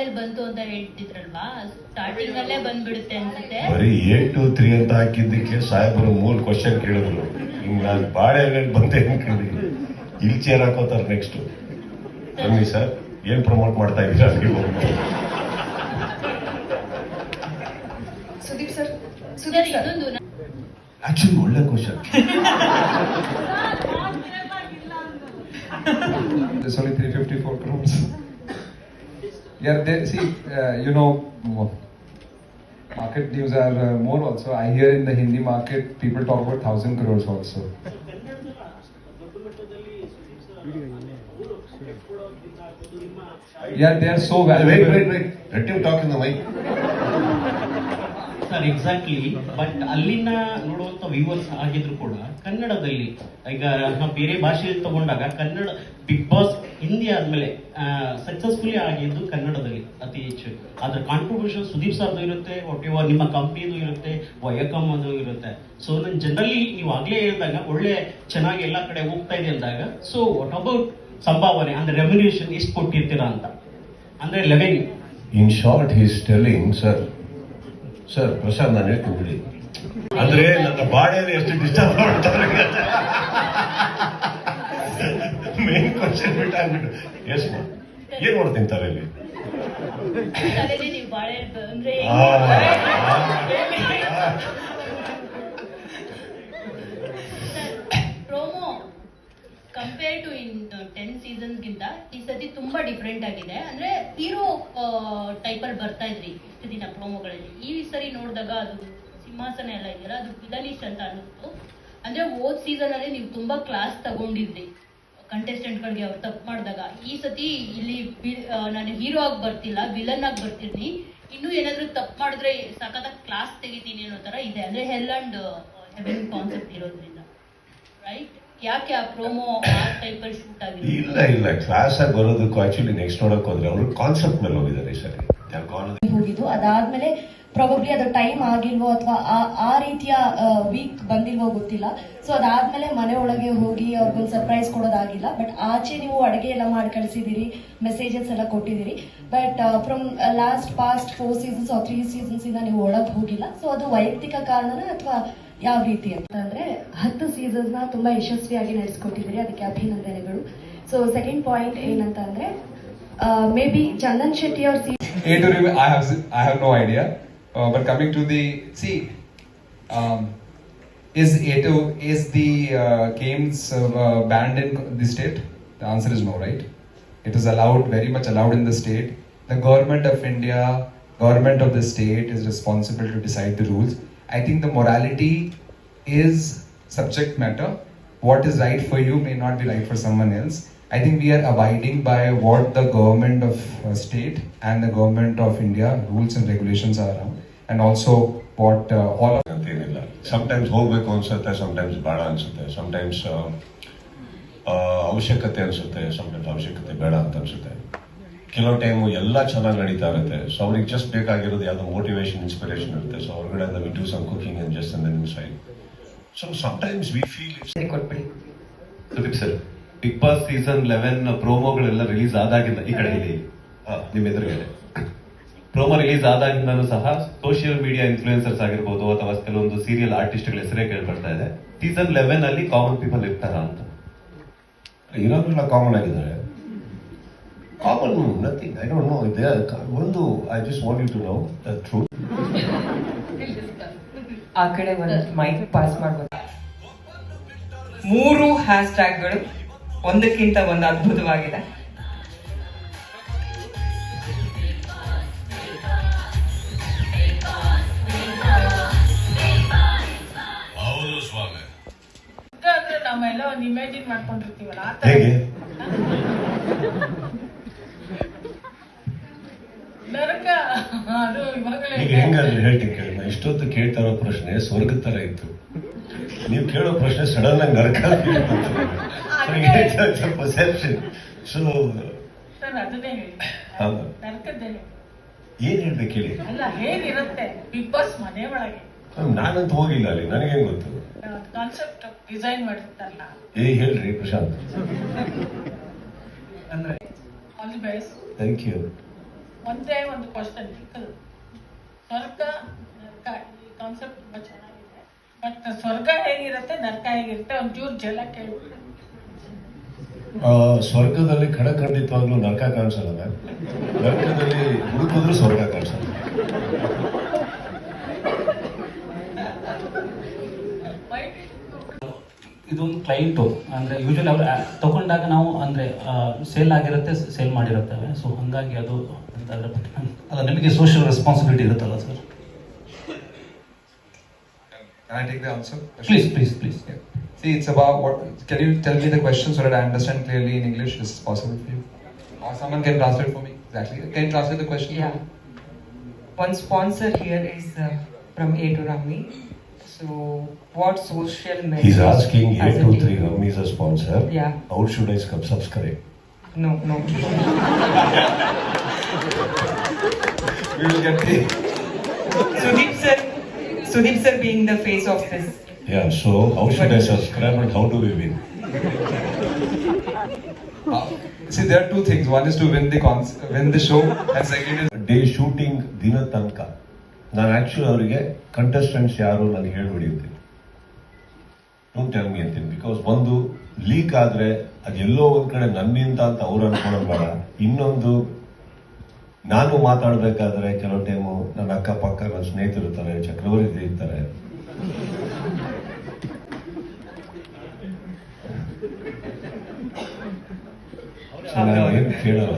ಬಾಳೆಲ್ ಬಂತು ಅಂತ ಹೇಳ್ತಿದ್ರಲ್ವಾ, ಸ್ಟಾರ್ಟಿಂಗ್ ಅಲ್ಲೇ ಬಂದ್ಬಿಡುತ್ತೆ ಅನ್ಸುತ್ತೆ. ಬರೀ 8 to 3 ಅಂತ ಹಾಕಿದ್ದಕ್ಕೆ ಸಾಹೇಬರು 3 ಕ್ವಶನ್ ಕೇಳಿದ್ರು. ಹಿಂಗ್ ನಾನು ಬಾಳೆಯಲ್ಲಿ ಬಂದೆ ಅನ್ಕೊಂಡಿದ್ದೀನಿ. ಇಲ್ಲಿ ಚೇರ್ ಹಾಕೋತಾರೆ ನೆಕ್ಸ್ಟ್. ಬನ್ನಿ ಸರ್, ಏನ್ ಪ್ರಮೋಟ್ ಮಾಡ್ತಾ ಇದ್ದೀರಾ ನೀವು? ಸುದೀಪ್ ಸರ್, ಇನ್ನೊಂದು ಆಕ್ಚುಲಿ ಒಳ್ಳೆ question. There's only 354 crores. Yeah, see, market news are more also. I hear in the Hindi market, people talk about 1,000 crores also. Yeah, they are so valuable. Wait. Let him talk in the mic. Sir exactly. But ಅಲ್ಲಿನ ನೋಡುವಂತ viewers ಆಗಿದ್ರು ಕೂಡ ಕನ್ನಡದಲ್ಲಿ, ಈಗ ನಾವು ಬೇರೆ ಭಾಷೆಯಲ್ಲಿ ತಗೊಂಡಾಗ ಕನ್ನಡ ಬಿಗ್ ಬಾಸ್ ಹಿಂದಿ ಆದ್ಮೇಲೆ ಸಕ್ಸಸ್ಫುಲಿ ಆಗಿದ್ದು ಕನ್ನಡದಲ್ಲಿ ಅತಿ ಹೆಚ್ಚು. ಅದ್ರ ಕಾಂಟ್ರಿಬ್ಯೂಷನ್ ಸುದೀಪ್ ಸರ್ದು ಇರುತ್ತೆ, ಒಟ್ಟಿವ ನಿಮ್ಮ ಕಂಪ್ನಿದು ಇರುತ್ತೆ, ವಯಕಮ್ ಅದು ಇರುತ್ತೆ. ಸೊ ನಾನು ಜನರಲಿ ನೀವು ಆಗ್ಲೇ ಹೇಳಿದಾಗ ಒಳ್ಳೆ ಚೆನ್ನಾಗಿ ಎಲ್ಲಾ ಕಡೆ ಹೋಗ್ತಾ ಇದೆ ಅಂದಾಗ, ಸೊ ವಾಟ್ ಅಬೌಟ್ ಸಂಭಾವನೆ ಅಂದ್ರೆ ರೆಮ್ಯುನೇಷನ್ ಎಷ್ಟು ಕೊಟ್ಟಿರ್ತೀರಾ ಅಂತ, ಅಂದ್ರೆ revenue. In short he's telling sir Prasad, ನಾನು ಹೇಳ್ತೀನಿ ಬಿಡಿ. ಅಂದ್ರೆ ನನ್ನ ಬಾಡಿಯಲ್ಲಿ ಎಷ್ಟು ಡಿಸ್ಟರ್ಬ್ ಮಾಡ್ತಾರೆ ಮೇನ್ ಕ್ವಶನ್ ಬಿಟ್ಟಾಗ್ಬಿಟ್ಟು. ಎಸ್ ಏನ್ ಮಾಡ್ತೀನಿ ತಲೆಯಲ್ಲಿ? ನೀವು ಬಾಳೆ ಅಂದ್ರೆ promo compare to in 10 seasons ಗಿಂತ ಈ ಸತಿ ತುಂಬಾ ಡಿಫ್ರೆಂಟ್ ಆಗಿದೆ. ಅಂದ್ರೆ ಹೀರೋ ಟೈಪ್ ಅಲ್ಲಿ ಬರ್ತಾ ಇದ್ರಿ ಇಷ್ಟು ದಿನ ಪ್ರೋಮೋಗಳಲ್ಲಿ. ಈ ಸರಿ ನೋಡಿದಾಗ ಅದು ಸಿಂಹಾಸನ ಎಲ್ಲ ಇದೆಯಲ್ಲ, ಅದು ವಿಲನಿಶ್ ಅಂತ ಅನ್ನಿಸ್ತು. ಅಂದ್ರೆ ಹೋದ್ ಸೀಸನ್ ಅಲ್ಲಿ ನೀವು ತುಂಬಾ ಕ್ಲಾಸ್ ತಗೊಂಡಿದ್ರಿ ಕಂಟೆಸ್ಟೆಂಟ್ ಗಳಿಗೆ ಅವ್ರು ತಪ್ಪು ಮಾಡಿದಾಗ. ಈ ಸತಿ ಇಲ್ಲಿ ನಾನು ಹೀರೋ ಆಗಿ ಬರ್ತಿಲ್ಲ, ವಿಲನ್ ಆಗಿ ಬರ್ತೀನಿ. ಇನ್ನು ಏನಾದ್ರು ತಪ್ಪು ಮಾಡಿದ್ರೆ ಸಖತ್ತಾಗಿ ಕ್ಲಾಸ್ ತೆಗಿತೀನಿ ಅನ್ನೋ ತರ ಇದೆ. ಅಂದ್ರೆ ಹೆಲ್ ಅಂಡ್ ಹೆವೆನ್ ಕಾನ್ಸೆಪ್ಟ್ ಇರೋದ್ರಿಂದ, ರೈಟ್? ಯಾಕೆ ಆ ಪ್ರೋಮೋ ಆ ಟೈಪ್ ಅಲ್ಲಿ ಶೂಟ್ ಆಗಿದೆ? ಇಲ್ಲ ಕ್ಲಾಸ್ ಆಗಿ ಬರೋದಕ್ಕೂ ಆಕ್ಚುಲಿ ನೆಕ್ಸ್ಟ್ ನೋಡಕ್ ಹೋದ್ರೆ ಅವರು ಕಾನ್ಸೆಪ್ಟ್ ಮೇಲೆ ಹೋಗಿದ್ದಾರೆ ಈ ಸರಿ. ಹೋಗಿದ್ದು ಅದಾದ್ಮೇಲೆ ಪ್ರಾಬಬ್ಲಿ ಅದು ಟೈಮ್ ಆಗಿಲ್ವೋ ಅಥವಾ ಆ ರೀತಿಯ ವೀಕ್ ಬಂದಿಲ್ವೋ ಗೊತ್ತಿಲ್ಲ. ಸೊ ಅದಾದ್ಮೇಲೆ ಮನೆ ಒಳಗೆ ಹೋಗಿ ಅವ್ರಿಗೊಂದು ಸರ್ಪ್ರೈಸ್ ಕೊಡೋದಾಗಿಲ್ಲ. ಬಟ್ ಆಚೆ ನೀವು ಅಡುಗೆ ಎಲ್ಲ ಮಾಡಿ ಕಳಿಸಿದಿರಿ, ಮೆಸೇಜಸ್ ಎಲ್ಲ ಕೊಟ್ಟಿದ್ದೀರಿ. But from past 4 seasons or 3 seasons ಇಂದ ನೀವು ಒಳಗೆ ಹೋಗಿಲ್ಲ. ಸೊ ಅದು ವೈಯಕ್ತಿಕ ಕಾರಣನ ಅಥವಾ ಯಾವ ರೀತಿ ಅಂತ ಅಂದ್ರೆ 10 seasons ನ ತುಂಬಾ ಯಶಸ್ವಿಯಾಗಿ ನಡೆಸ್ಕೊಟ್ಟಿದ್ದೀರಿ, ಅದಕ್ಕೆ ಅಭಿನಂದನೆಗಳು. ಸೊ ಸೆಕೆಂಡ್ ಪಾಯಿಂಟ್ ಏನಂತ ಅಂದ್ರೆ ಮೇ ಬಿ ಚಂದನ್ ಶೆಟ್ಟಿ ಅವ್ರ I have no idea. But coming to the is the games banned in the state? The answer is no, right? It is allowed, very much allowed in the state. The government of India, government of the state is responsible to decide the rules. I think the morality is subject matter. What is right for you may not be right for someone else. I think we are abiding by what the government of state and the government of India rules and regulations are around, and also what all ಅಂತೇನಿಲ್ಲ. Sometimes ಹೋಗ್ಬೇಕು ಅನ್ಸುತ್ತೆ, sometimes ಬೇಡ ಅನ್ಸುತ್ತೆ, sometimes ಅವಶ್ಯಕತೆ ಅನ್ಸುತ್ತೆ, sometimes ಅವಶ್ಯಕತೆ ಬೇಡ ಅಂತ ಅನ್ಸುತ್ತೆ. ಕೆಲವು ಟೈಮು ಎಲ್ಲ ಚೆನ್ನಾಗಿ ನಡೀತಾ ಇರುತ್ತೆ. ಸೊ ಅವ್ರಿಗೆ ಜಸ್ಟ್ ಬೇಕಾಗಿರೋದು ಯಾವ್ದೋ ಮೋಟಿವೇಶನ್, ಇನ್ಸ್ಪಿರೇಷನ್ ಇರುತ್ತೆ. ಸೊ ಅವ್ರಗಡೆ we do some cooking and just and then inside. So sometimes we feel Sudeep sir, big boss season 11 ಪ್ರೋಮೋಗಳೆಲ್ಲ ರಿಲೀಸ್ ಆದಾಗಿಂದ ಈ ಕಡೆ ಇಲ್ಲಿ ನಿಮ್ಮ ಎದುರುಗಡೆ ಪ್ರೋಮೋ ರಿಲೀಸ್ ಆದಾಗಿಂದನೂ ಸಹ ಸೋಷಿಯಲ್ ಮೀಡಿಯಾ ಇನ್ಫ್ಲೂಯೆನ್ಸರ್ಸ್ ಆಗಿರ್ಬೋದು ಅಥವಾ ಕೆಲವೊಂದು ಸೀರಿಯಲ್ ಆರ್ಟಿಸ್ಟ್ಗಳ ಹೆಸರೇ ಕೇಳ್ಬರ್ತಾ ಇದೆ. ಸೀಸನ್ 11 ಅಲ್ಲಿ ಕಾಮನ್ ಪೀಪಲ್ ಇರ್ತಾರ ಅಂತ? ಇರೋದ್ರೆಲ್ಲ ಕಾಮನ್ ಆಗಿದ್ದಾರೆ. Common nothing, I don't know. ಒಂದು I just want you to know the truth. ಆ ಕಡೆ ಒಂದು ಮೈಕ್ ಪಾಸ್ ಮಾಡ್ಬೋದು. 3 ಹ್ಯಾಶ್ ಟ್ಯಾಗ್ಗಳು ಒಂದಕ್ಕಿಂತ ಒಂದು ಅದ್ಭುತವಾಗಿದೆ. ಹೌದು ಸ್ವಾಮಿ. ಅಂದ್ರೆ ನಾವೆಲ್ಲ ಒಂದು ಇಮ್ಯಾಜಿನ್ ಮಾಡ್ಕೊಂಡಿರ್ತೀವಲ್ಲ, ಹೇಗೆ ನರಕ ಅದು ಇವಾಗಲೇ ಈಗ ಹೆಂಗಾದ್ರೆ ಹೇಳ್ತೀನಿ ಕೇಳಿ. ನಾ ಇಷ್ಟೊತ್ತು ಕೇಳ್ತಾ ಇರೋ ಪ್ರಶ್ನೆ ಸ್ವರ್ಗದ ತರ ಇತ್ತು. ನೀವು ಕೇಳೋ ಪ್ರಶ್ನೆ ಸಡನ್ ಆಗಿ ನರಕ. ಪರ್ಸೆಪ್ಷನ್. ಸೊ ಅದನ್ನೇ ಹೇಳಿ, ನರಕದ್ದೇ ಏನ್ ಹೇಳ್ಬೇಕು ಹೇಳಿ. ಅಲ್ಲ, ಹೇಗಿರುತ್ತೆ ಬಿಗ್ ಬಾಸ್ ಮನೆ ಒಳಗೆ? ನಾನಂತ ಹೋಗಿಲ್ಲ ಅಲ್ಲಿ, ನನಗೇನ್ ಗೊತ್ತು. ಕಾನ್ಸೆಪ್ಟ್ ಡಿಸೈನ್ ಮಾಡಿರ್ತಾರಲ್ಲ. ಹೇಳ್ರಿ ಪ್ರಶಾಂತ್. ಅಂದ್ರೆ all the best. Thank you. ಒಂದೇ ಒಂದು ಕ್ವಶನ್ ಸ್ವರ್ಗ ನರಕ ಈ ಕಾನ್ಸೆಪ್ಟ್ ತುಂಬಾ ಚೆನ್ನಾಗಿದೆ. ಬಟ್ ಸ್ವರ್ಗ ಹೇಗಿರುತ್ತೆ, ನರಕ ಹೇಗಿರುತ್ತೆ, ಒಂಚೂರು ಜಲ ಕೇಳ್ಬಿಟ್ಟು. ಸ್ವರ್ಗದಲ್ಲಿ ಖಂಡಿತವಾಗ್ಲೂ ನರಕ ಕಾಣಿಸಲ್ಲ ಮ್ಯಾಮ್. ನರಕದಲ್ಲಿ ಹುಡುಕಿದ್ರು ಸ್ವರ್ಗ ಕಾಣಿಸಲ್ಲ. ಇದೊಂದು ಕ್ಲೈಂಟು ಅಂದರೆ ಯೂಶಲಿ ಅವ್ರು ತಗೊಂಡಾಗ ನಾವು ಅಂದರೆ ಸೇಲ್ ಆಗಿರುತ್ತೆ, ಸೇಲ್ ಮಾಡಿರುತ್ತೇವೆ. ಸೊ ಹಾಗಾಗಿ ಅದು ಅಂತ ಅದ್ರ ಬಗ್ಗೆ ಅಲ್ಲ, ನಿಮಗೆ ಸೋಷಿಯಲ್ ರೆಸ್ಪಾನ್ಸಿಬಿಲಿಟಿ ಇರುತ್ತಲ್ಲ sir? Can I take the answer? Please please please. See, it's about what. Can you tell me the question so that I understand clearly in English? Is this possible for you? Or someone can translate for me? Exactly. Can you translate the question? Yeah. One sponsor here is from A to Rami. So, what social message? He's asking as a A23 team? Rami is a sponsor. Yeah. How should I subscribe? No. We will get paid. Sudeep sir being the face of this. Yeah, so how should I subscribe and how do we win? See, there are two things. One is to win the show, and second is day shooting ದಿನ ತನಕ ನಾನು actually ಅವರಿಗೆ contestants ಯಾರು ನಾನು ಹೇಳ್ಬಿಡಿರ್ತೀನಿ. Don't tell me ಅಂತೀನಿ. Because ಒಂದು leak ಆದ್ರೆ ಅದೆಲ್ಲೋ ಒಂದ್ ಕಡೆ ನನ್ನಿಂದ ಅಂತ ಅವ್ರು ಅನ್ಕೊಳ್ಳೋದು ಬೇಡ. ಇನ್ನೊಂದು ನಾನು ಮಾತಾಡ್ಬೇಕಾದ್ರೆ ಕೆಲವು ಟೈಮು ನನ್ನ ಅಕ್ಕಪಕ್ಕ ನನ್ನ ಸ್ನೇಹಿತರು ಇರ್ತಾರೆ, ಚಕ್ರವರ್ತಿ ಇರ್ತಾರೆ. ನಾನು ಏನು ಕೇಳಲ್ಲ.